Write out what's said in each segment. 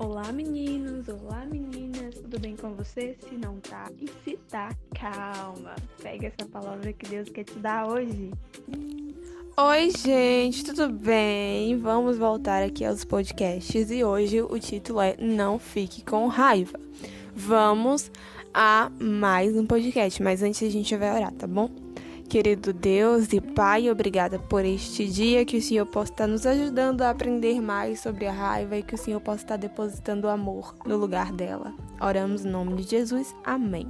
Olá meninos, olá meninas, tudo bem com você? Se não tá, e se tá, calma. Pega essa palavra que Deus quer te dar hoje. Oi, gente, tudo bem? Vamos voltar aqui aos podcasts e hoje o título é Não Fique com Raiva. Vamos a mais um podcast, mas antes a gente vai orar, tá bom? Querido Deus e Pai, obrigada por este dia, que o Senhor possa estar nos ajudando a aprender mais sobre a raiva e que o Senhor possa estar depositando o amor no lugar dela. Oramos em nome de Jesus, amém.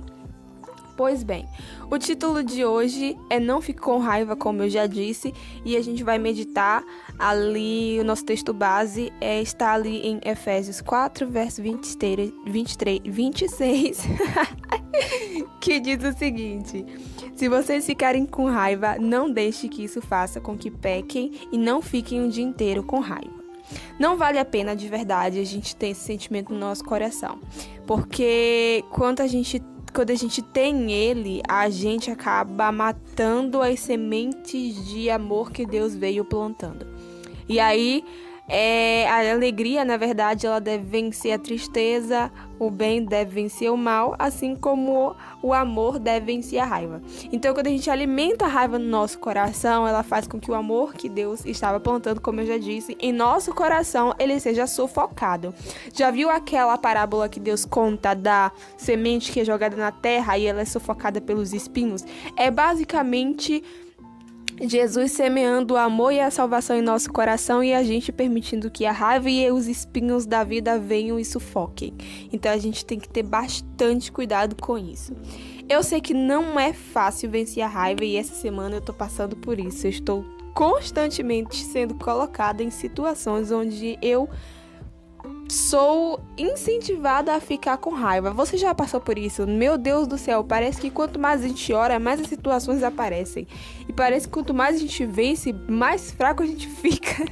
Pois bem, o título de hoje é Não Fique com Raiva, como eu já disse, e a gente vai meditar ali, o nosso texto base está ali em Efésios 4, verso 26, que diz o seguinte: se vocês ficarem com raiva, não deixe que isso faça com que pequem e não fiquem o dia inteiro com raiva. Não vale a pena de verdade a gente ter esse sentimento no nosso coração, porque quando a gente tem ele, a gente acaba matando as sementes de amor que Deus veio plantando. E aí, a alegria, na verdade, ela deve vencer a tristeza, o bem deve vencer o mal, assim como o amor deve vencer a raiva. Então, quando a gente alimenta a raiva no nosso coração, ela faz com que o amor que Deus estava plantando, como eu já disse, em nosso coração, ele seja sufocado. Já viu aquela parábola que Deus conta da semente que é jogada na terra e ela é sufocada pelos espinhos? É basicamente Jesus semeando o amor e a salvação em nosso coração e a gente permitindo que a raiva e os espinhos da vida venham e sufoquem. Então a gente tem que ter bastante cuidado com isso. Eu sei que não é fácil vencer a raiva e essa semana eu tô passando por isso. Eu estou constantemente sendo colocada em situações onde eu sou incentivada a ficar com raiva. Você já passou por isso? Meu Deus do céu, parece que quanto mais a gente ora, mais as situações aparecem. E parece que quanto mais a gente vence, mais fraco a gente fica.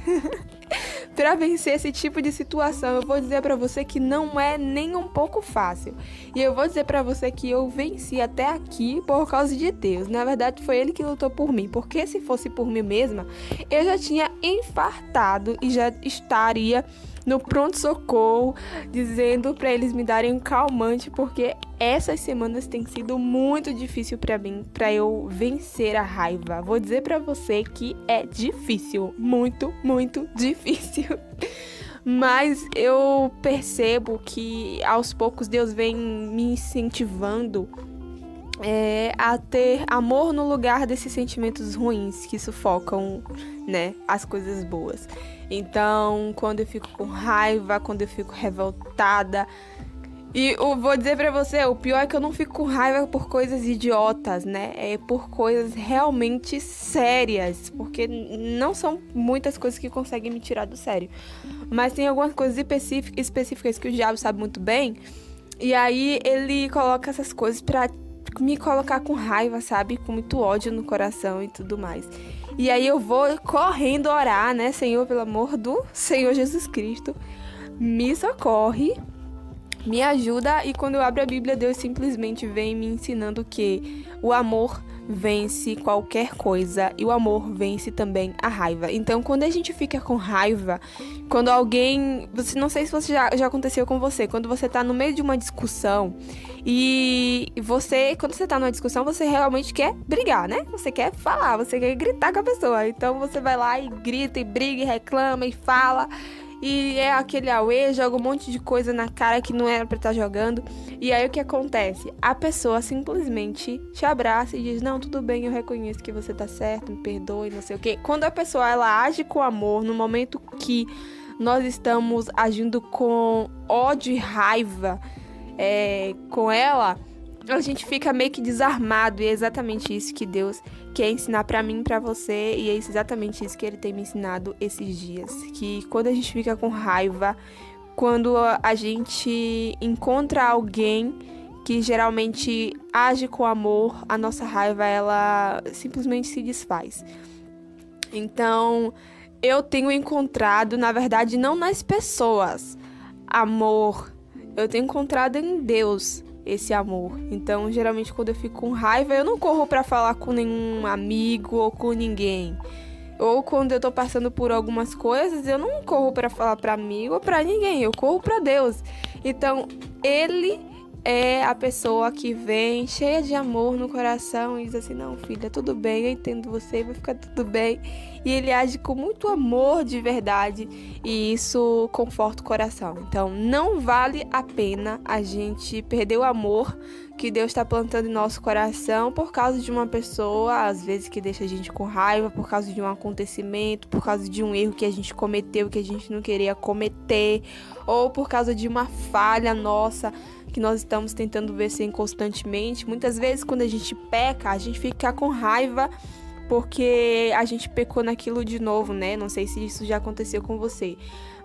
Pra vencer esse tipo de situação, eu vou dizer pra você que não é nem um pouco fácil. E eu vou dizer pra você que eu venci até aqui por causa de Deus. Na verdade, foi Ele que lutou por mim. Porque se fosse por mim mesma, eu já tinha infartado e já estaria no pronto-socorro, dizendo para eles me darem um calmante, porque essas semanas têm sido muito difícil para mim, para eu vencer a raiva. Vou dizer para você que é difícil, muito, muito difícil. Mas eu percebo que aos poucos Deus vem me incentivando a ter amor no lugar desses sentimentos ruins que sufocam, né, as coisas boas. Então, quando eu fico com raiva, quando eu fico revoltada, e eu vou dizer pra você, o pior é que eu não fico com raiva por coisas idiotas, né? É por coisas realmente sérias, porque não são muitas coisas que conseguem me tirar do sério. Mas tem algumas coisas específicas que o diabo sabe muito bem, e aí ele coloca essas coisas pra me colocar com raiva, sabe? Com muito ódio no coração e tudo mais. E aí eu vou correndo orar, né? Senhor, pelo amor do Senhor Jesus Cristo, me socorre, me ajuda. E quando eu abro a Bíblia, Deus simplesmente vem me ensinando que o amor vence qualquer coisa e o amor vence também a raiva. Então, quando a gente fica com raiva, quando alguém... não sei se você já aconteceu com você, quando você tá no meio de uma discussão e quando você tá numa discussão, você realmente quer brigar, né? Você quer falar, você quer gritar com a pessoa. Então, você vai lá e grita e briga e reclama e fala... E é aquele auê, joga um monte de coisa na cara que não era pra estar jogando. E aí o que acontece? A pessoa simplesmente te abraça e diz: não, tudo bem, eu reconheço que você tá certo, me perdoe, não sei o quê. Quando a pessoa ela age com amor, no momento que nós estamos agindo com ódio e raiva com ela, a gente fica meio que desarmado. E é exatamente isso que Deus quer ensinar pra mim e pra você. E é exatamente isso que Ele tem me ensinado esses dias. Que quando a gente fica com raiva, quando a gente encontra alguém que geralmente age com amor, a nossa raiva, ela simplesmente se desfaz. Então, eu tenho encontrado, na verdade, não nas pessoas, amor. Eu tenho encontrado em Deus esse amor. Então, geralmente, quando eu fico com raiva, eu não corro pra falar com nenhum amigo ou com ninguém. Ou quando eu tô passando por algumas coisas, eu não corro para falar para amigo ou para ninguém, eu corro para Deus. Então, Ele é a pessoa que vem cheia de amor no coração e diz assim: não, filha, tudo bem, eu entendo você, vai ficar tudo bem. E ele age com muito amor de verdade e isso conforta o coração. Então, não vale a pena a gente perder o amor que Deus está plantando em nosso coração por causa de uma pessoa, às vezes que deixa a gente com raiva, por causa de um acontecimento, por causa de um erro que a gente cometeu que a gente não queria cometer, ou por causa de uma falha nossa que nós estamos tentando vencer constantemente. Muitas vezes, quando a gente peca, a gente fica com raiva porque a gente pecou naquilo de novo, né? Não sei se isso já aconteceu com você.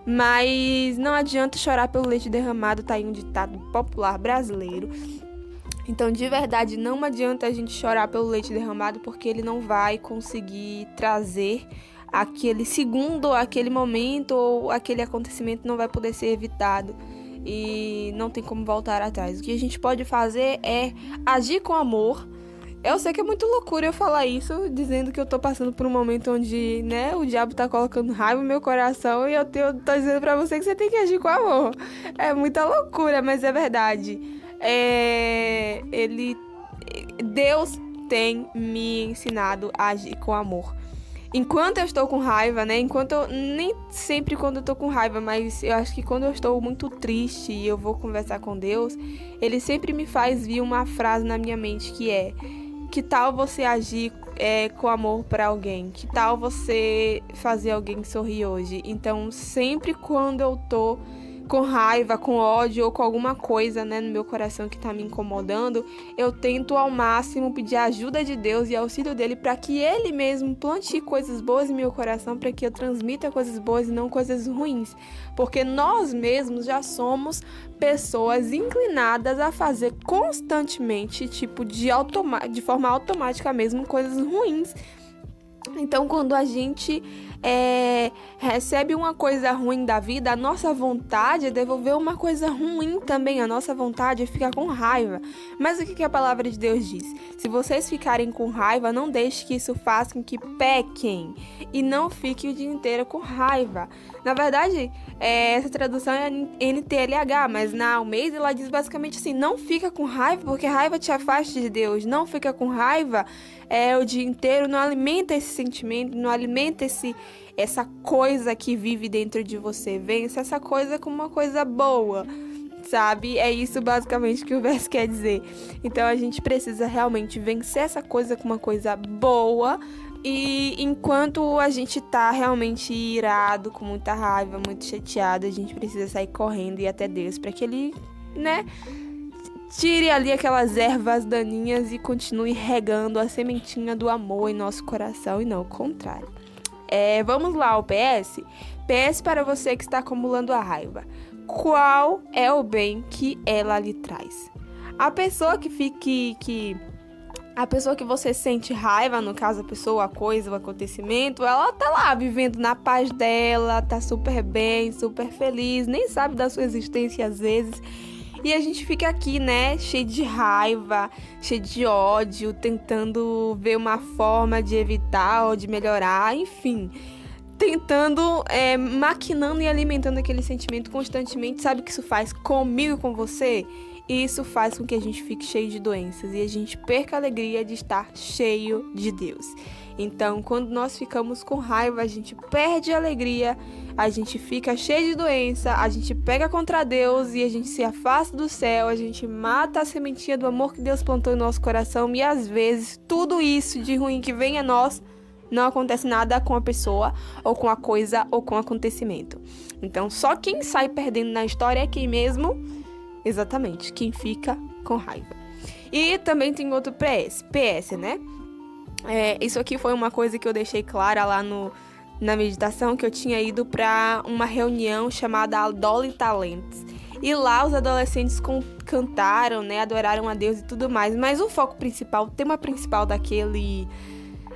Mas não adianta chorar pelo leite derramado, tá aí um ditado popular brasileiro. Então, de verdade, não adianta a gente chorar pelo leite derramado, porque ele não vai conseguir trazer aquele segundo, aquele momento ou aquele acontecimento não vai poder ser evitado. E não tem como voltar atrás. O que a gente pode fazer é agir com amor. Eu sei que é muito loucura eu falar isso, dizendo que eu tô passando por um momento onde, né, o diabo tá colocando raiva no meu coração e eu tô dizendo pra você que você tem que agir com amor. É muita loucura, mas é verdade. Deus tem me ensinado a agir com amor. Enquanto eu estou com raiva, né? Nem sempre quando eu estou com raiva, mas eu acho que quando eu estou muito triste e eu vou conversar com Deus, Ele sempre me faz vir uma frase na minha mente que é: que tal você agir com amor para alguém? Que tal você fazer alguém sorrir hoje? Então, sempre quando eu tô com raiva, com ódio ou com alguma coisa, né, no meu coração que tá me incomodando, eu tento ao máximo pedir a ajuda de Deus e auxílio dele para que ele mesmo plante coisas boas em meu coração, para que eu transmita coisas boas e não coisas ruins, porque nós mesmos já somos pessoas inclinadas a fazer constantemente, tipo de forma automática mesmo, coisas ruins. Então, quando a gente recebe uma coisa ruim da vida, a nossa vontade é devolver uma coisa ruim também. A nossa vontade é ficar com raiva. Mas o que a palavra de Deus diz? Se vocês ficarem com raiva, não deixe que isso faça com que pequem. E não fique o dia inteiro com raiva. Na verdade, essa tradução é NTLH, mas na Almeida ela diz basicamente assim: não fica com raiva, porque raiva te afasta de Deus. Não fica com raiva o dia inteiro, não alimenta esse sentimento, não alimenta essa coisa que vive dentro de você. Vença essa coisa com uma coisa boa, sabe? É isso basicamente que o verso quer dizer. Então a gente precisa realmente vencer essa coisa com uma coisa boa. E enquanto a gente tá realmente irado, com muita raiva, muito chateado, a gente precisa sair correndo e ir até Deus para que Ele, né, tire ali aquelas ervas daninhas e continue regando a sementinha do amor em nosso coração e não o contrário. Vamos lá ao PS. PS para você que está acumulando a raiva. Qual é o bem que ela lhe traz? A pessoa que você sente raiva, no caso a pessoa, a coisa, o acontecimento, ela tá lá vivendo na paz dela, tá super bem, super feliz, nem sabe da sua existência às vezes. E a gente fica aqui, né, cheio de raiva, cheio de ódio, tentando ver uma forma de evitar ou de melhorar, enfim. Tentando, maquinando e alimentando aquele sentimento constantemente. Sabe o que isso faz comigo e com você? E isso faz com que a gente fique cheio de doenças e a gente perca a alegria de estar cheio de Deus. Então, quando nós ficamos com raiva, a gente perde a alegria, a gente fica cheio de doença, a gente pega contra Deus e a gente se afasta do céu, a gente mata a sementinha do amor que Deus plantou em nosso coração e às vezes tudo isso de ruim que vem a nós, não acontece nada com a pessoa, ou com a coisa, ou com o acontecimento. Então, só quem sai perdendo na história é quem mesmo? Exatamente, quem fica com raiva. E também tem outro PS, né? Isso aqui foi uma coisa que eu deixei clara lá na meditação, que eu tinha ido para uma reunião chamada Adole Talentos. E lá os adolescentes cantaram, né? Adoraram a Deus e tudo mais. Mas o foco principal, o tema principal daquele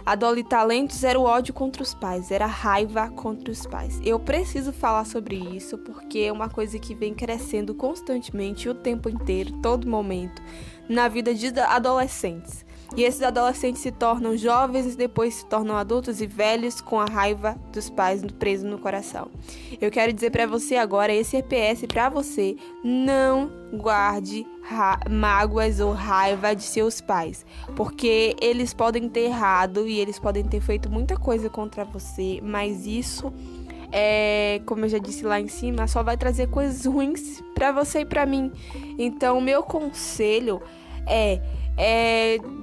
Adole Talentos era o ódio contra os pais, era a raiva contra os pais. Eu preciso falar sobre isso porque é uma coisa que vem crescendo constantemente, o tempo inteiro, todo momento, na vida de adolescentes. E esses adolescentes se tornam jovens e depois se tornam adultos e velhos com a raiva dos pais preso no coração. Eu quero dizer para você agora, esse EPS para você, não guarde mágoas ou raiva de seus pais, porque eles podem ter errado e eles podem ter feito muita coisa contra você, mas isso como eu já disse lá em cima, só vai trazer coisas ruins para você e para mim. Então, o meu conselho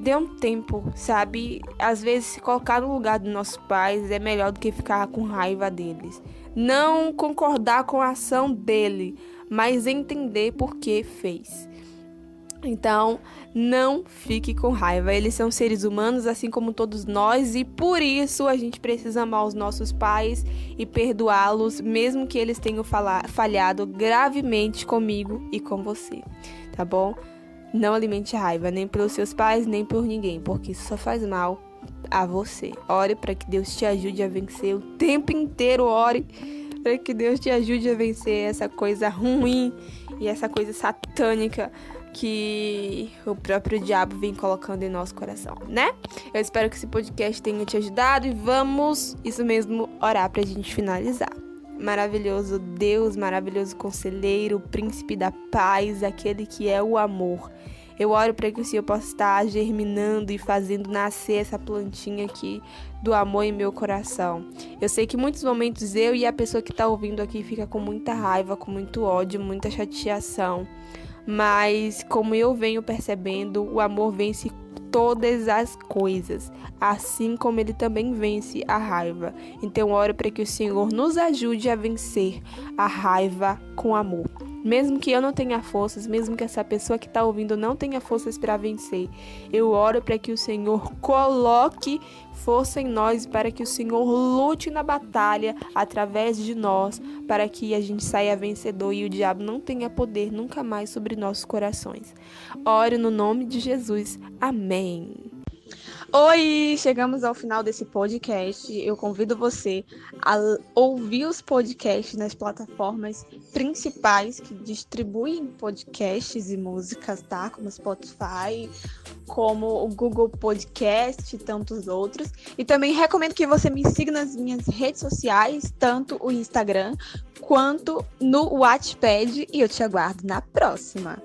dê um tempo, sabe? Às vezes, se colocar no lugar dos nossos pais é melhor do que ficar com raiva deles. Não concordar com a ação dele, mas entender por que fez. Então, não fique com raiva. Eles são seres humanos, assim como todos nós, e por isso a gente precisa amar os nossos pais e perdoá-los, mesmo que eles tenham falhado gravemente comigo e com você, tá bom? Não alimente raiva, nem pelos seus pais, nem por ninguém, porque isso só faz mal a você. Ore para que Deus te ajude a vencer o tempo inteiro, ore para que Deus te ajude a vencer essa coisa ruim e essa coisa satânica que o próprio diabo vem colocando em nosso coração, né? Eu espero que esse podcast tenha te ajudado e vamos, isso mesmo, orar pra gente finalizar. Maravilhoso Deus, maravilhoso conselheiro, príncipe da paz, aquele que é o amor. Eu oro para que o Senhor possa estar germinando e fazendo nascer essa plantinha aqui do amor em meu coração. Eu sei que em muitos momentos eu e a pessoa que está ouvindo aqui fica com muita raiva, com muito ódio, muita chateação. Mas como eu venho percebendo, o amor vence todas as coisas, assim como ele também vence a raiva. Então, oro para que o Senhor nos ajude a vencer a raiva com amor. Mesmo que eu não tenha forças, mesmo que essa pessoa que está ouvindo não tenha forças para vencer, eu oro para que o Senhor coloque força em nós, para que o Senhor lute na batalha através de nós, para que a gente saia vencedor e o diabo não tenha poder nunca mais sobre nossos corações. Oro no nome de Jesus. Amém. Oi, chegamos ao final desse podcast. Eu convido você a ouvir os podcasts nas plataformas principais que distribuem podcasts e músicas, tá? Como Spotify, como o Google Podcast e tantos outros. E também recomendo que você me siga nas minhas redes sociais, tanto o Instagram quanto no Wattpad. E eu te aguardo na próxima.